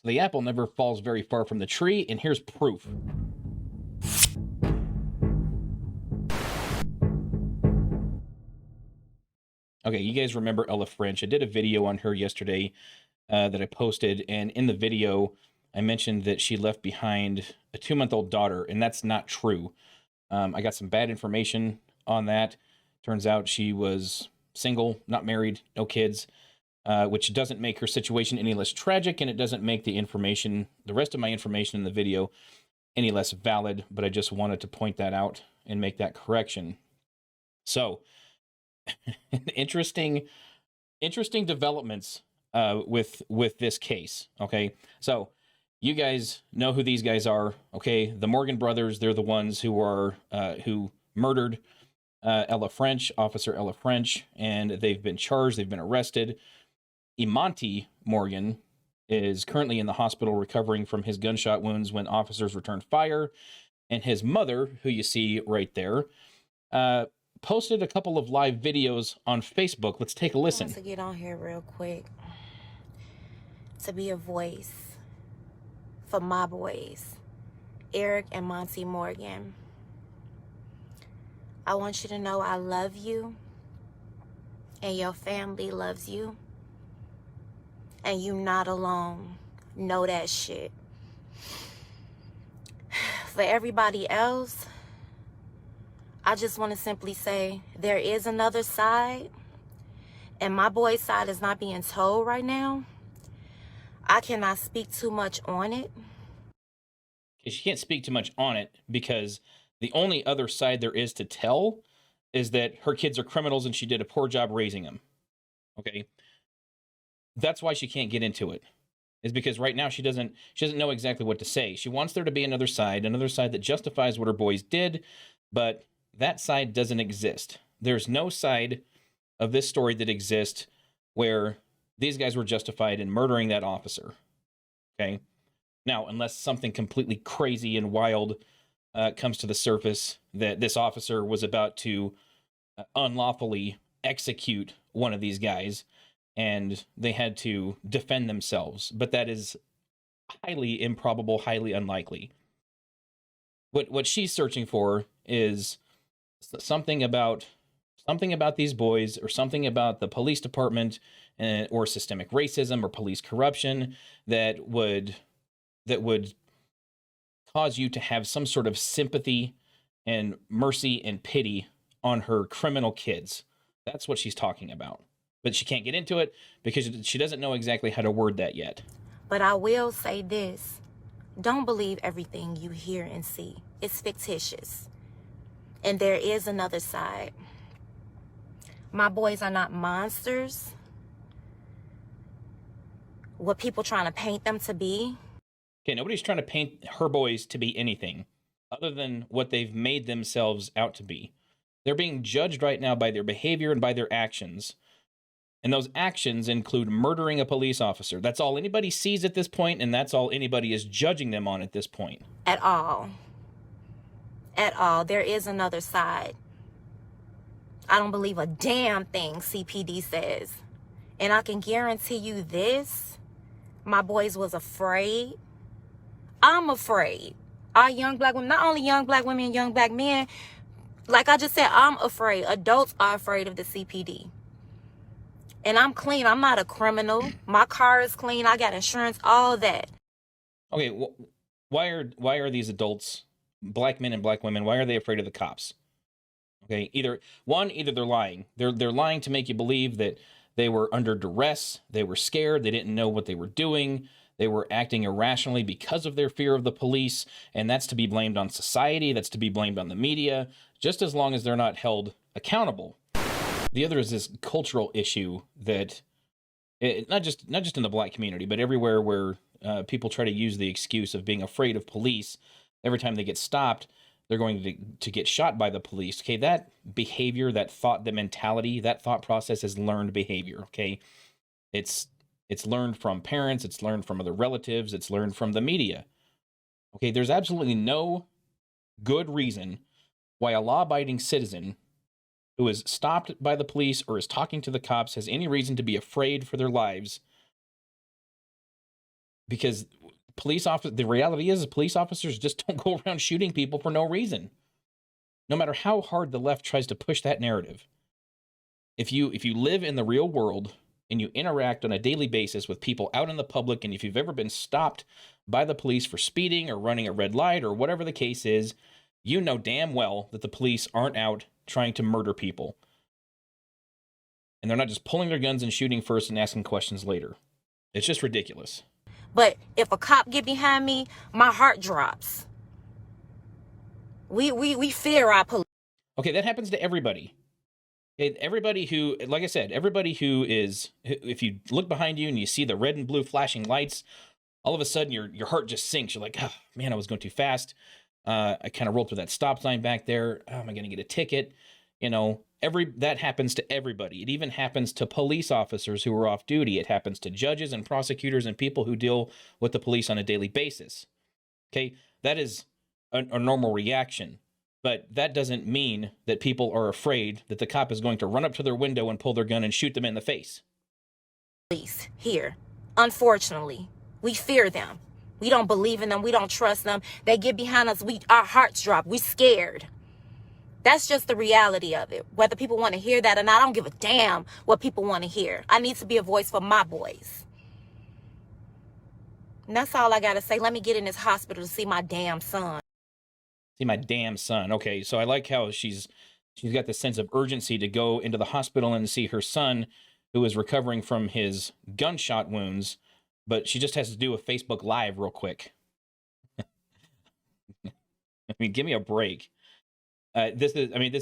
The apple never falls very far from the tree, and here's proof. Okay, you guys remember Ella French. I did a video on her yesterday that I posted, and in the video, I mentioned that she left behind a 2-month-old daughter, and that's not true. I got some bad information on that. Turns out she was single, not married, no kids, which doesn't make her situation any less tragic, and it doesn't make the rest of my information in the video, any less valid, but I just wanted to point that out and make that correction. So, interesting developments with this case. Okay, so you guys know who these guys are. Okay, the Morgan brothers. They're the ones who murdered Officer Ella French, and they've been charged. They've been arrested. Emonte Morgan is currently in the hospital recovering from his gunshot wounds when officers returned fire, and his mother, who you see right there, posted a couple of live videos on Facebook. Let's take a listen. I want to get on here real quick to be a voice for my boys, Eric and Monty Morgan. I want you to know I love you, and your family loves you, and you not alone. Know that shit. For everybody else, I just want to simply say there is another side, and my boy's side is not being told right now. I cannot speak too much on it. She can't speak too much on it because the only other side there is to tell is that her kids are criminals and she did a poor job raising them. Okay? That's why she can't get into it. Is because right now she doesn't know exactly what to say. She wants there to be another side that justifies what her boys did, but that side doesn't exist. There's no side of this story that exists where these guys were justified in murdering that officer. Okay? Now, unless something completely crazy and wild comes to the surface that this officer was about to unlawfully execute one of these guys and they had to defend themselves. But that is highly improbable, highly unlikely. What she's searching for is something about these boys, or something about the police department, or systemic racism or police corruption that would cause you to have some sort of sympathy and mercy and pity on her criminal kids. That's what she's talking about. But she can't get into it because she doesn't know exactly how to word that yet. But I will say this. Don't believe everything you hear and see. It's fictitious. And there is another side. My boys are not monsters. What people trying to paint them to be. Okay, nobody's trying to paint her boys to be anything other than what they've made themselves out to be. They're being judged right now by their behavior and by their actions. And those actions include murdering a police officer. That's all anybody sees at this point, and that's all anybody is judging them on at this point. At all. At all. There is another side. I don't believe a damn thing CPD says. And I can guarantee you this. My boys was afraid. I'm afraid. Our young black women, not only young black women and young black men, like I just said, I'm afraid. Adults are afraid of the CPD. And I'm clean. I'm not a criminal. My car is clean. I got insurance, all that. Okay, why are these adults, black men and black women, why are they afraid of the cops? Okay, either they're lying. They're lying to make you believe that they were under duress, they were scared, they didn't know what they were doing, they were acting irrationally because of their fear of the police, and that's to be blamed on society, that's to be blamed on the media, just as long as they're not held accountable. The other is this cultural issue that, not just in the black community, but everywhere where people try to use the excuse of being afraid of police. Every time they get stopped, they're going to get shot by the police. Okay, that behavior, that thought, the mentality, that thought process is learned behavior. Okay, it's learned from parents, it's learned from other relatives, it's learned from the media. Okay, there's absolutely no good reason why a law-abiding citizen who is stopped by the police or is talking to the cops has any reason to be afraid for their lives because the reality is police officers just don't go around shooting people for no reason. No matter how hard the left tries to push that narrative. If you live in the real world and you interact on a daily basis with people out in the public, and if you've ever been stopped by the police for speeding or running a red light or whatever the case is, you know damn well that the police aren't out trying to murder people. And they're not just pulling their guns and shooting first and asking questions later. It's just ridiculous. But if a cop get behind me, my heart drops. We fear our police. Okay, that happens to everybody. Everybody who, like I said, everybody who is, if you look behind you and you see the red and blue flashing lights, all of a sudden your heart just sinks. You're like, oh, man, I was going too fast. I kind of rolled through that stop sign back there. Oh, am I going to get a ticket? You know, that happens to everybody. It even happens to police officers who are off duty. It happens to judges and prosecutors and people who deal with the police on a daily basis. Okay, that is a normal reaction. But that doesn't mean that people are afraid that the cop is going to run up to their window and pull their gun and shoot them in the face. Police here, unfortunately, we fear them. We don't believe in them. We don't trust them. They get behind us. Our hearts drop. We're scared. That's just the reality of it. Whether people want to hear that or not, I don't give a damn what people want to hear. I need to be a voice for my boys. And that's all I got to say. Let me get in this hospital to see my damn son. See my damn son. Okay, so I like how she's got this sense of urgency to go into the hospital and see her son, who is recovering from his gunshot wounds, but she just has to do a Facebook Live real quick. I mean, give me a break. This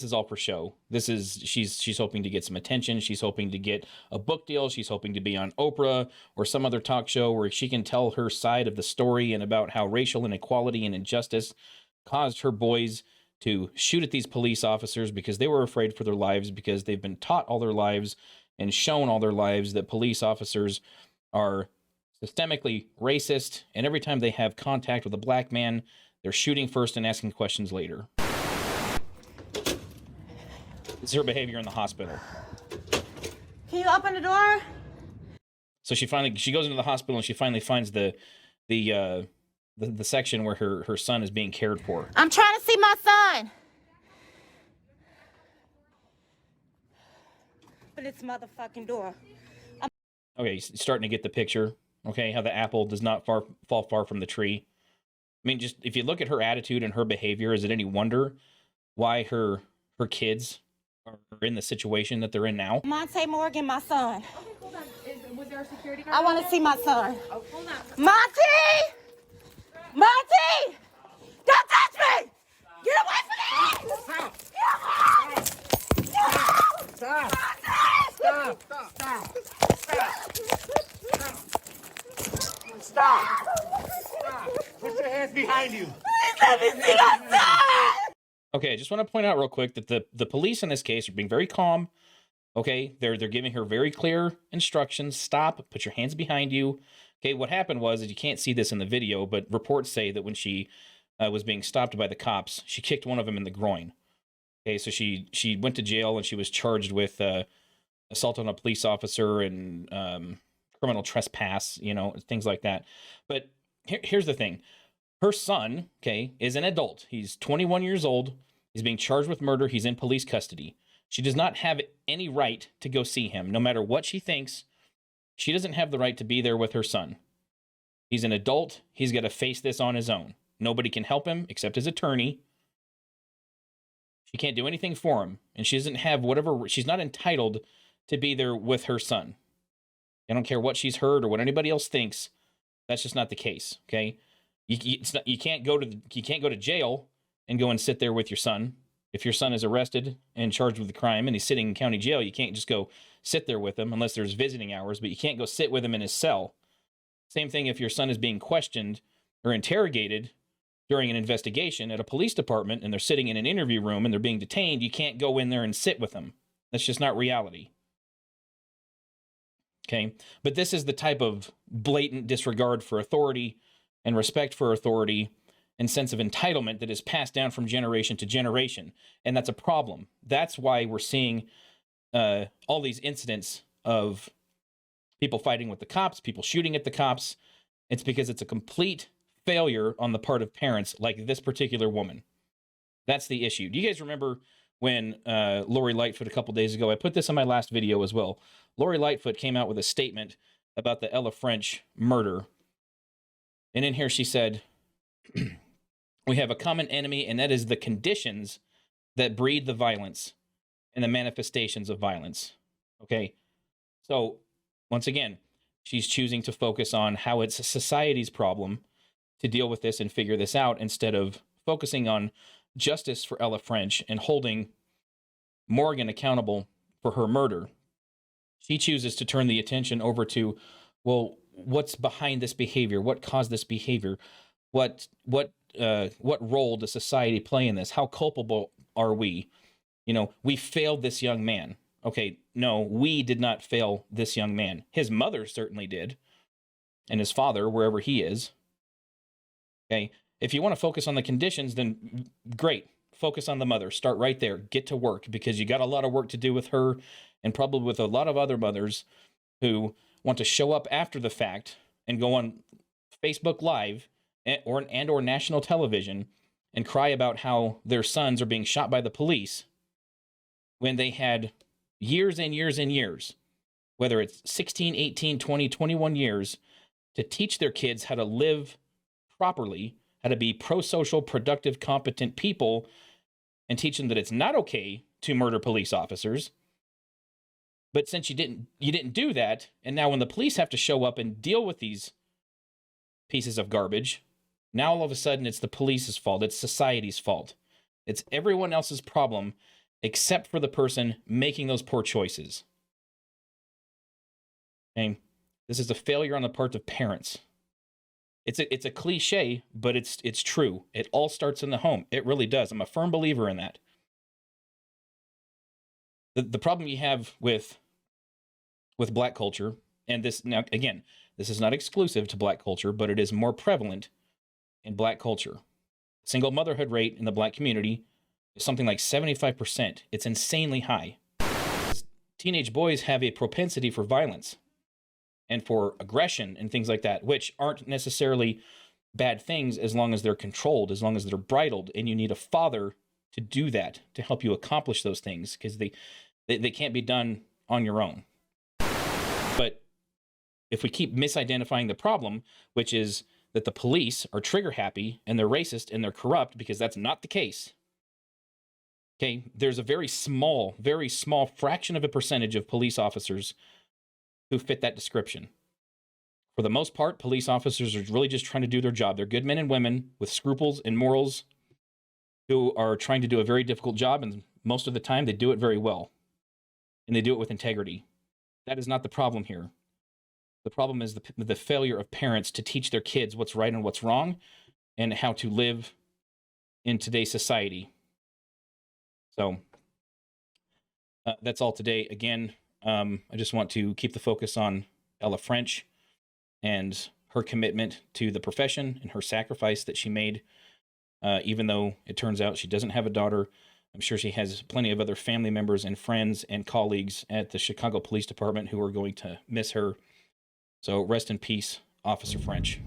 is all for show. She's hoping to get some attention. She's hoping to get a book deal. She's hoping to be on Oprah or some other talk show where she can tell her side of the story and about how racial inequality and injustice caused her boys to shoot at these police officers because they were afraid for their lives, because they've been taught all their lives and shown all their lives that police officers are systemically racist, and every time they have contact with a black man, they're shooting first and asking questions later. This is her behavior in the hospital. Can you open the door? So she goes into the hospital and she finally finds the section where her son is being cared for. I'm trying to see my son. Open this motherfucking door. Okay, starting to get the picture. Okay, how the apple does not fall far from the tree. I mean, just if you look at her attitude and her behavior, is it any wonder why her kids are in the situation that they're in now? Monte Morgan, my son. Okay, hold on. Was there a security guard? I want to see my son. Oh, hold on. Monty! Monty! Don't touch me! Get away from me! Stop! Get away! No! Stop! Monty! Stop! Stop! Put your hands behind you. Please let me see my son! Okay, I just want to point out real quick that the police in this case are being very calm. Okay, they're giving her very clear instructions. Stop, put your hands behind you. Okay, what happened was, you can't see this in the video, but reports say that when she was being stopped by the cops, she kicked one of them in the groin. Okay, so she went to jail and she was charged with assault on a police officer and criminal trespass, things like that. But here's the thing. Her son, okay, is an adult. He's 21 years old. He's being charged with murder. He's in police custody. She does not have any right to go see him. No matter what she thinks, she doesn't have the right to be there with her son. He's an adult. He's got to face this on his own. Nobody can help him except his attorney. She can't do anything for him. And she doesn't have she's not entitled to be there with her son. I don't care what she's heard or what anybody else thinks. That's just not the case, okay? You can't go to jail and go and sit there with your son. If your son is arrested and charged with a crime and he's sitting in county jail, you can't just go sit there with him unless there's visiting hours, but you can't go sit with him in his cell. Same thing if your son is being questioned or interrogated during an investigation at a police department and they're sitting in an interview room and they're being detained, you can't go in there and sit with them. That's just not reality. Okay? But this is the type of blatant disregard for authority and respect for authority and sense of entitlement that is passed down from generation to generation. And that's a problem. That's why we're seeing all these incidents of people fighting with the cops, people shooting at the cops, It's because it's a complete failure on the part of parents like this particular woman. That's the issue. Do you guys remember when Lori Lightfoot a couple days ago, I put this in my last video as well. Lori Lightfoot came out with a statement about the Ella French murder. And in here she said, we have a common enemy, and that is the conditions that breed the violence and the manifestations of violence. Okay? So, once again, she's choosing to focus on how it's a society's problem to deal with this and figure this out instead of focusing on justice for Ella French and holding Morgan accountable for her murder. She chooses to turn the attention over to, well, what's behind this behavior? What caused this behavior? What role does society play in this? How culpable are we? You know, we failed this young man. Okay, no, we did not fail this young man. His mother certainly did, and his father, wherever he is. Okay, if you want to focus on the conditions, then great. Focus on the mother. Start right there. Get to work, because you got a lot of work to do with her, and probably with a lot of other mothers who want to show up after the fact and go on Facebook Live or national television and cry about how their sons are being shot by the police when they had years and years and years, whether it's 16, 18, 20, 21 years, to teach their kids how to live properly, how to be pro-social, productive, competent people, and teach them that it's not okay to murder police officers. But since you didn't do that, and now when the police have to show up and deal with these pieces of garbage, now all of a sudden it's the police's fault. It's society's fault. It's everyone else's problem except for the person making those poor choices. Okay? This is a failure on the part of parents. It's a cliche, but it's true. It all starts in the home. It really does. I'm a firm believer in that. The problem you have with Black culture, and this, now again, this is not exclusive to Black culture, but it is more prevalent in Black culture. Single motherhood rate in the Black community is something like 75%. It's insanely high. Teenage boys have a propensity for violence and for aggression and things like that, which aren't necessarily bad things as long as they're controlled, as long as they're bridled, and you need a father to do that, to help you accomplish those things, because they can't be done on your own. But if we keep misidentifying the problem, which is that the police are trigger happy and they're racist and they're corrupt, because that's not the case. Okay, there's a very small fraction of a percentage of police officers who fit that description. For the most part, police officers are really just trying to do their job. They're good men and women with scruples and morals who are trying to do a very difficult job, and most of the time they do it very well. And they do it with integrity. That is not the problem here. The problem is the failure of parents to teach their kids what's right and what's wrong, and how to live in today's society. So that's all today. Again, I just want to keep the focus on Ella French and her commitment to the profession and her sacrifice that she made, even though it turns out she doesn't have a daughter. I'm sure she has plenty of other family members and friends and colleagues at the Chicago Police Department who are going to miss her. So rest in peace, Officer French.